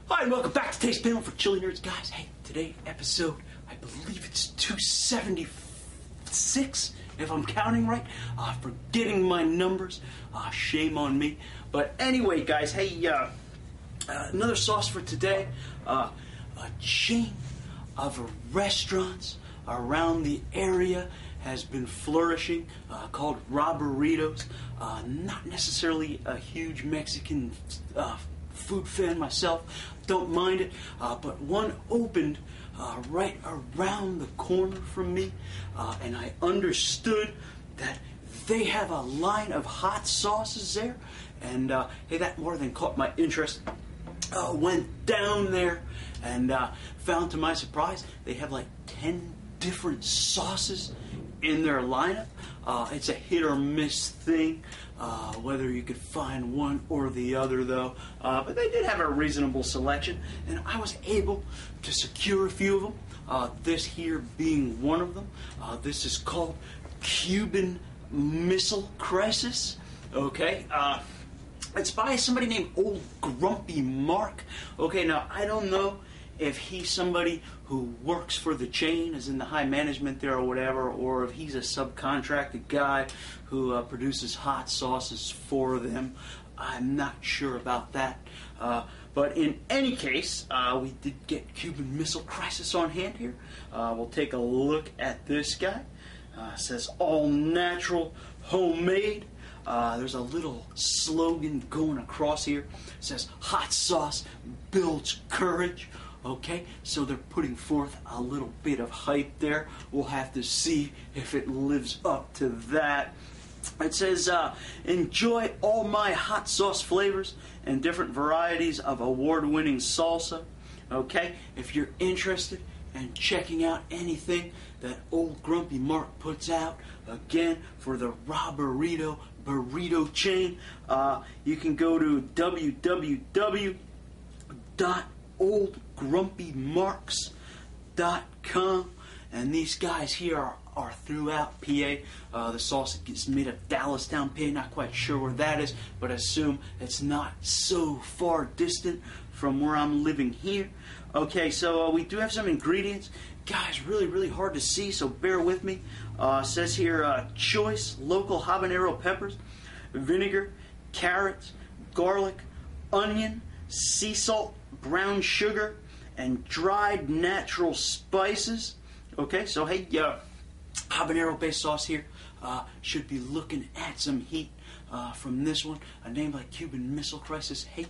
Hi, and welcome back to Taste Panel for Chili Nerds, guys. Hey, today episode, I believe it's 276, if I'm counting right. Forgetting my numbers, shame on me. But anyway, guys, hey, another sauce for today. A chain of restaurants around the area has been flourishing, called Robberitos. Not necessarily a huge Mexican food fan myself, don't mind it, but one opened right around the corner from me, and I understood that they have a line of hot sauces there, and hey, that more than caught my interest. Went down there and found, to my surprise, they have like 10 different sauces in their lineup. It's a hit or miss thing, whether you could find one or the other, though. But they did have a reasonable selection, and I was able to secure a few of them. This here being one of them. This is called Cuban Missile Crisis. Okay. It's by somebody named Old Grumpy Mark. Okay, now I don't know if he's somebody who works for the chain, as in the high management there or whatever, or if he's a subcontracted guy who produces hot sauces for them. I'm not sure about that. But in any case, we did get Cuban Missile Crisis on hand here. We'll take a look at this guy. It says all natural, homemade. There's a little slogan going across here. It says hot sauce builds courage. Okay, so they're putting forth a little bit of hype there. We'll have to see if it lives up to that. It says, enjoy all my hot sauce flavors and different varieties of award-winning salsa. Okay, if you're interested in checking out anything that Old Grumpy Mark puts out, again, for the Robberito burrito chain, you can go to www.oldgrumpymarks.com, and these guys here are throughout PA. The sauce gets made of Dallastown, PA. Not quite sure where that is, but I assume it's not so far distant from where I'm living here. Okay, so we do have some ingredients. Guys, really hard to see, so bear with me. Says here, choice local habanero peppers, vinegar, carrots, garlic, onion, sea salt, brown sugar, and dried natural spices. Okay, so hey, habanero-based sauce here. Should be looking at some heat from this one. A name like Cuban Missile Crisis, hey,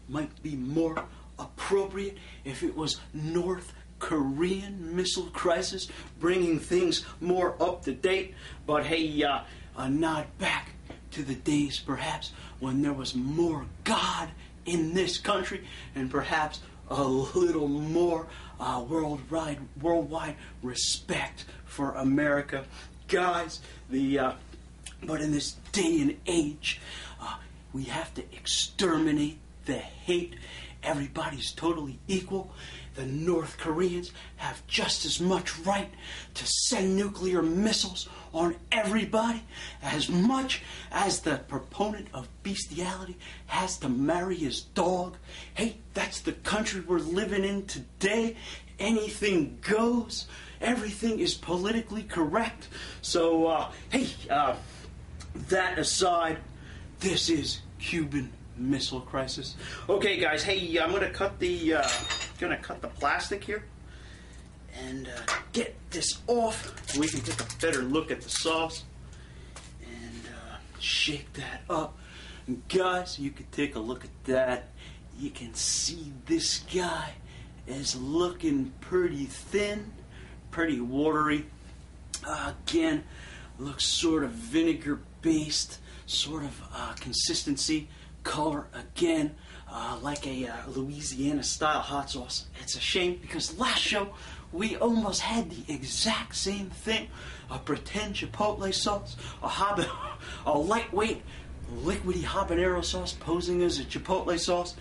might be more appropriate if it was North Korean Missile Crisis, bringing things more up to date. But hey, a nod back to the days perhaps when there was more God in this country, and perhaps a little more worldwide respect for America. Guys, but in this day and age, we have to exterminate the hate. Everybody's totally equal. The North Koreans have just as much right to send nuclear missiles on everybody as much as the proponent of bestiality has to marry his dog. Hey, that's the country we're living in today. Anything goes. Everything is politically correct. So, hey, that aside, this is Cuban Missile Crisis. Okay, guys. Hey, I'm gonna cut the plastic here and get this off so we can take a better look at the sauce and shake that up. And guys, you can take a look at that. You can see this guy is looking pretty thin, pretty watery. Again, looks sort of vinegar based, sort of consistency. Color again, like a Louisiana style hot sauce. It's a shame because last show we almost had the exact same thing. A pretend chipotle sauce, a lightweight liquidy habanero sauce posing as a chipotle sauce.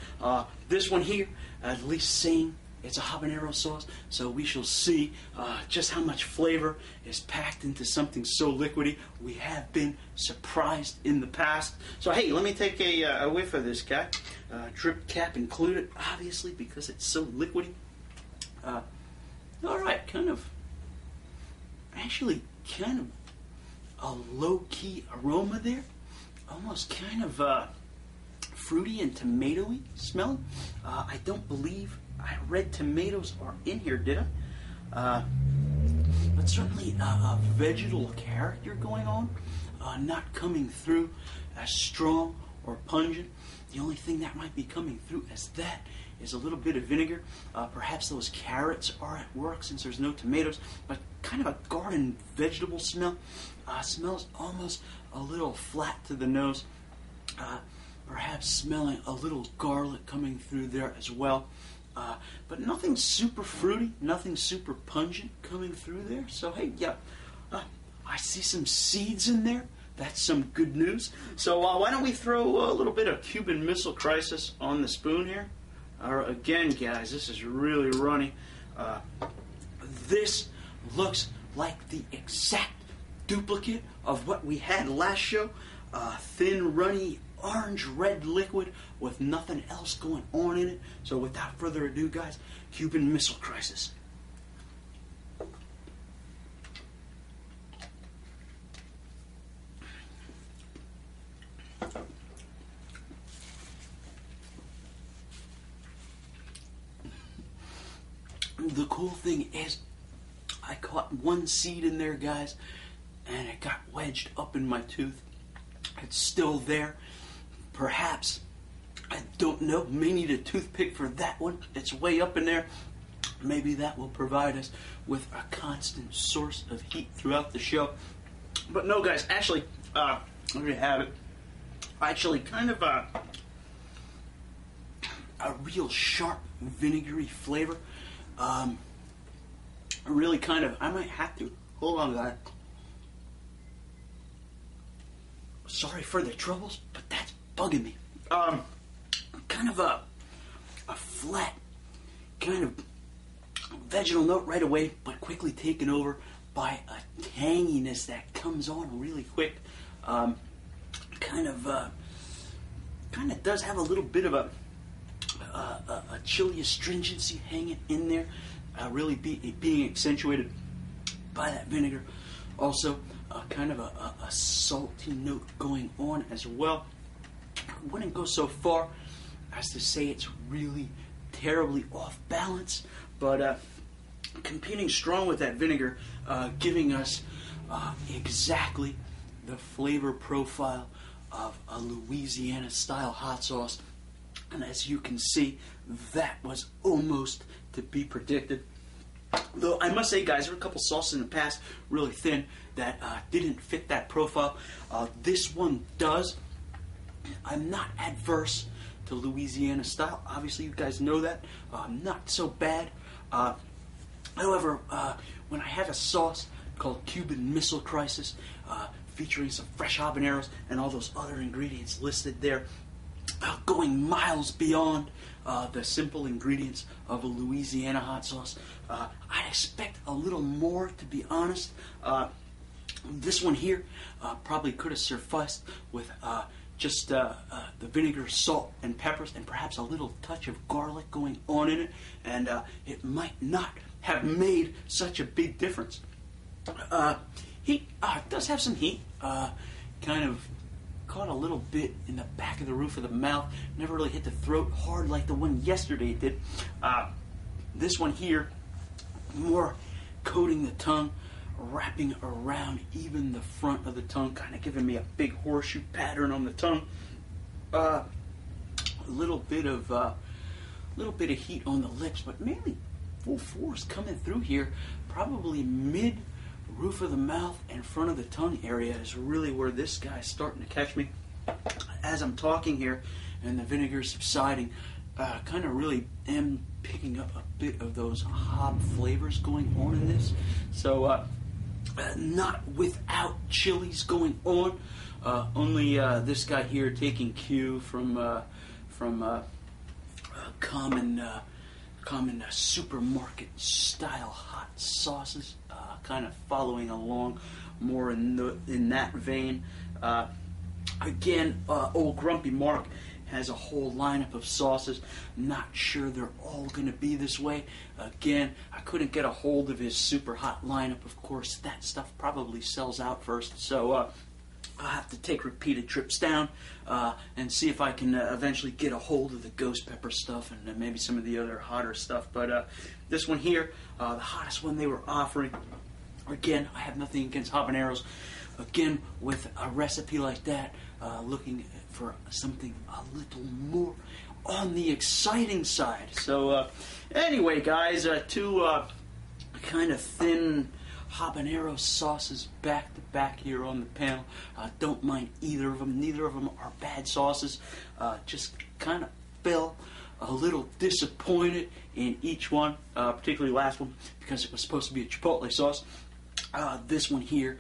This one here, at least same It's a habanero sauce, so we shall see just how much flavor is packed into something so liquidy. We have been surprised in the past. So hey, let me take a whiff of this guy. Drip cap included, obviously, because it's so liquidy. All right, kind of a low-key aroma there. Almost kind of fruity and tomatoey smelling. I don't believe red tomatoes are in here, did I? But certainly a vegetal character going on, not coming through as strong or pungent. The only thing that might be coming through as that is a little bit of vinegar. Perhaps those carrots are at work since there's no tomatoes, but kind of a garden vegetable smell. Smells almost a little flat to the nose. Perhaps smelling a little garlic coming through there as well. But nothing super fruity, nothing super pungent coming through there. So hey, yeah, I see some seeds in there. That's some good news. So why don't we throw a little bit of Cuban Missile Crisis on the spoon here? Again, guys, this is really runny. This looks like the exact duplicate of what we had last show. Thin, runny, orange-red liquid with nothing else going on in it. So without further ado, guys, Cuban Missile Crisis. The cool thing is, I caught one seed in there, guys, and it got wedged up in my tooth. It's still there. Perhaps, I don't know, may need a toothpick for that one. It's way up in there. Maybe that will provide us with a constant source of heat throughout the show. But no, guys, actually, there you have it. Actually, kind of a real sharp, vinegary flavor. Really kind of, I might have to, hold on to that. Sorry for the troubles, but that's bugging me. Kind of a flat, kind of vegetal note right away, but quickly taken over by a tanginess that comes on really quick. Kind of does have a little bit of a chili astringency hanging in there, really being accentuated by that vinegar. Also, kind of a salty note going on as well. I wouldn't go so far as to say it's really terribly off balance, but competing strong with that vinegar, giving us exactly the flavor profile of a Louisiana-style hot sauce. And as you can see, that was almost to be predicted. Though I must say, guys, there were a couple sauces in the past, really thin, that didn't fit that profile. This one does. I'm not adverse to Louisiana style. Obviously, you guys know that. Not so bad. However, when I have a sauce called Cuban Missile Crisis, featuring some fresh habaneros and all those other ingredients listed there, going miles beyond the simple ingredients of a Louisiana hot sauce, I'd expect a little more, to be honest. This one here probably could have sufficed with just the vinegar, salt, and peppers, and perhaps a little touch of garlic going on in it, and it might not have made such a big difference. Heat does have some heat. Kind of caught a little bit in the back of the roof of the mouth. Never really hit the throat hard like the one yesterday did. This one here, more coating the tongue, wrapping around even the front of the tongue, kind of giving me a big horseshoe pattern on the tongue. A little bit of heat on the lips, but mainly full force coming through here. Probably mid roof of the mouth and front of the tongue area is really where this guy's starting to catch me. As I'm talking here and the vinegar is subsiding, kind of really am picking up a bit of those hop flavors going on in this. So not without chilies going on. Only this guy common supermarket style hot sauces, kind of following along more in that vein. Again, old Grumpy Mark has a whole lineup of sauces. Not sure they're all going to be this way. Again, I couldn't get a hold of his super hot lineup. Of course, that stuff probably sells out first. So I'll have to take repeated trips down and see if I can eventually get a hold of the ghost pepper stuff and maybe some of the other hotter stuff. But this one here, the hottest one they were offering. Again, I have nothing against habaneros. Again, with a recipe like that, looking for something a little more on the exciting side. So anyway, guys, two kind of thin habanero sauces back to back here on the panel. Don't mind either of them. Neither of them are bad sauces. Just kind of felt a little disappointed in each one, particularly the last one, because it was supposed to be a chipotle sauce. This one here,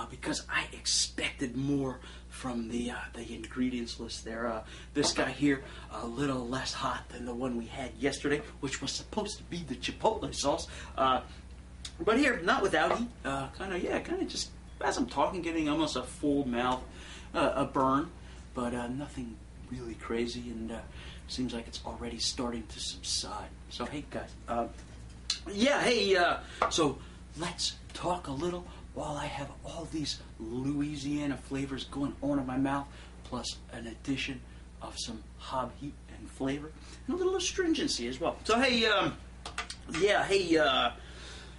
because I expected more from the ingredients list there. This guy here, a little less hot than the one we had yesterday, which was supposed to be the chipotle sauce. But here, not without heat. Kind of just, as I'm talking, getting almost a full mouth, a burn, but nothing really crazy, and seems like it's already starting to subside. So, hey, guys. So let's talk a little while I have all these Louisiana flavors going on in my mouth, plus an addition of some hob heat and flavor, and a little astringency as well. So, hey,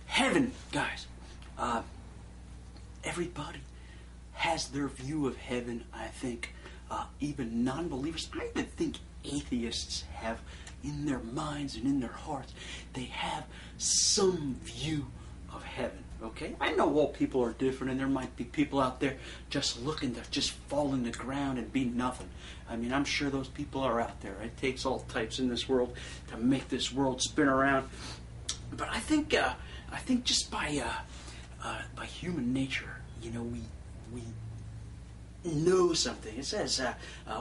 heaven, guys. Everybody has their view of heaven, I think. Even non-believers, I even think atheists have in their minds and in their hearts, they have some view of heaven. Okay, I know all people are different, and there might be people out there just looking to just fall in the ground and be nothing. I mean, I'm sure those people are out there. It takes all types in this world to make this world spin around. But I think just by human nature, you know, we know something. It says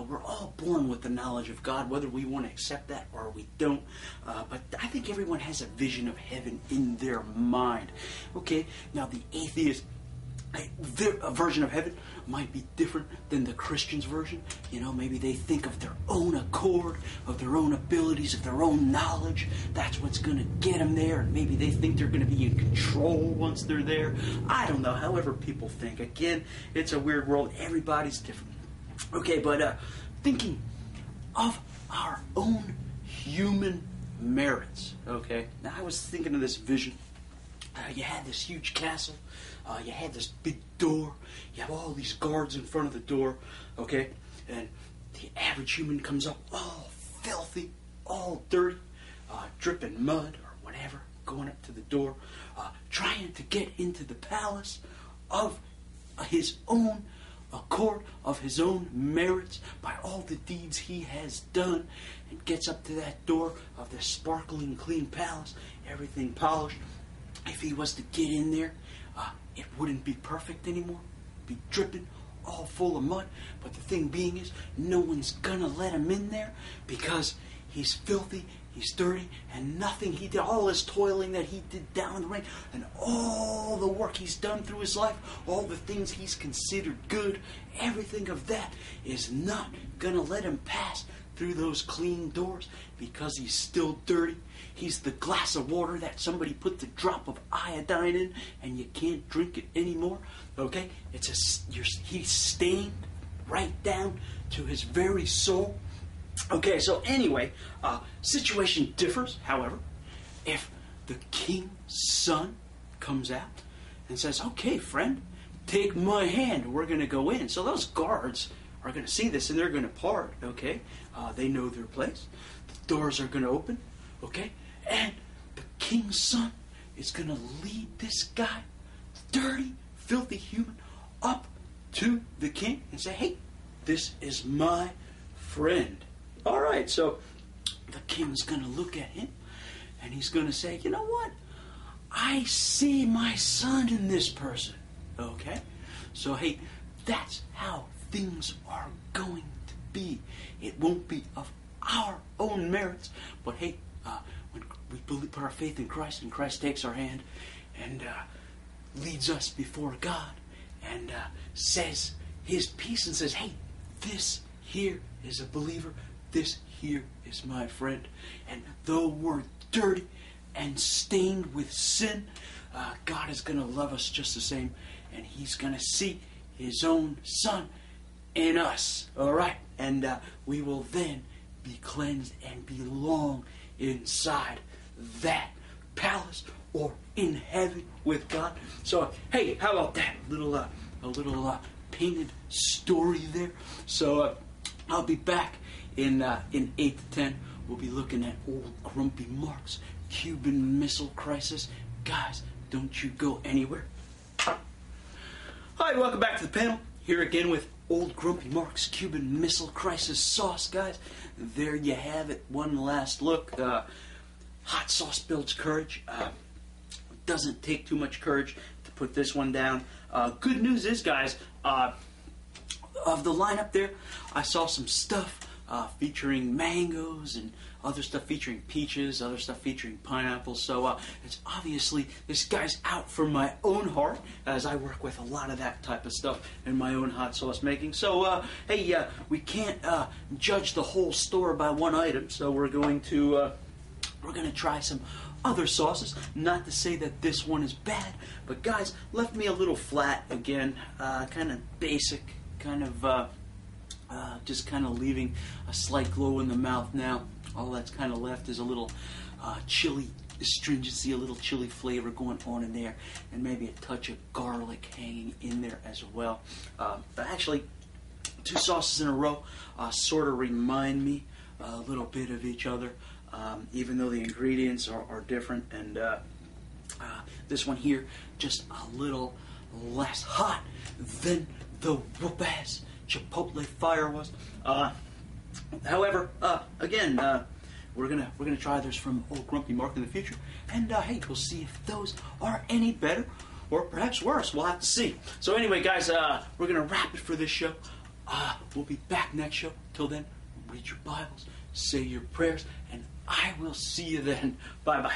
we're all born with the knowledge of God, whether we want to accept that or we don't. But I think everyone has a vision of heaven in their mind. Okay, now the atheist version of heaven might be different than the Christian's version. You know, maybe they think of their own accord, of their own abilities, of their own knowledge. That's what's going to get them there. And maybe they think they're going to be in control once they're there. I don't know. However people think. Again, it's a weird world. Everybody's different. Okay, but thinking of our own human merits. Okay, now I was thinking of this vision. You had this huge castle. You had this big door. You have all these guards in front of the door, okay? And the average human comes up all filthy, all dirty, dripping mud or whatever, going up to the door, trying to get into the palace of his own accord, of his own merits, by all the deeds he has done, and gets up to that door of this sparkling, clean palace, everything polished. If he was to get in there, it wouldn't be perfect anymore. It'd be dripping, all full of mud. But the thing being is, no one's gonna let him in there because he's filthy, he's dirty, and nothing he did, all his toiling that he did down in the rain, and all the work he's done through his life, all the things he's considered good, everything of that is not gonna let him pass through those clean doors because he's still dirty. He's the glass of water that somebody put the drop of iodine in and you can't drink it anymore. Okay? He's stained right down to his very soul. Okay, so anyway, situation differs, however, if the king's son comes out and says, okay, friend, take my hand, we're going to go in. So those guards are going to see this and they're going to part, okay? They know their place. The doors are going to open, okay? And the king's son is going to lead this guy, dirty, filthy human, up to the king and say, hey, this is my friend. All right, so the king's going to look at him and he's going to say, you know what? I see my son in this person, okay? So, hey, that's how things are going to be. It won't be of our own merits, but hey, when we put our faith in Christ, and Christ takes our hand and leads us before God and says His peace and says, hey, this here is a believer. This here is my friend. And though we're dirty and stained with sin, God is going to love us just the same. And He's going to see His own Son in us. All right? And we will then be cleansed and belong inside that palace or in heaven with God. So, hey, how about that? A little painted story there. So, I'll be back in 8 to 10. We'll be looking at Old Grumpy Mark's Cuban Missile Crisis. Guys, don't you go anywhere. Hi, welcome back to the panel. Here again with Old Grumpy Mark's Cuban Missile Crisis sauce, guys. There you have it. One last look. Hot sauce builds courage. Doesn't take too much courage to put this one down. Good news is, guys, of the lineup there, I saw some stuff featuring mangoes and other stuff featuring peaches, other stuff featuring pineapples. So it's obviously this guy's out for my own heart, as I work with a lot of that type of stuff in my own hot sauce making. So hey, we can't judge the whole store by one item, so we're going to try some other sauces. Not to say that this one is bad, but guys, left me a little flat again, kind of basic, kind of just kind of leaving a slight glow in the mouth now. All that's kind of left is a little chili astringency, a little chili flavor going on in there, and maybe a touch of garlic hanging in there as well. But actually, two sauces in a row sort of remind me a little bit of each other, even though the ingredients are different. And this one here, just a little less hot than the whoop-ass Chipotle fire was. However, again, we're gonna try others from Old Grumpy Mark in the future, and hey, we'll see if those are any better or perhaps worse. We'll have to see. So anyway, guys, we're gonna wrap it for this show. We'll be back next show. Till then, read your Bibles, say your prayers, and I will see you then. Bye bye.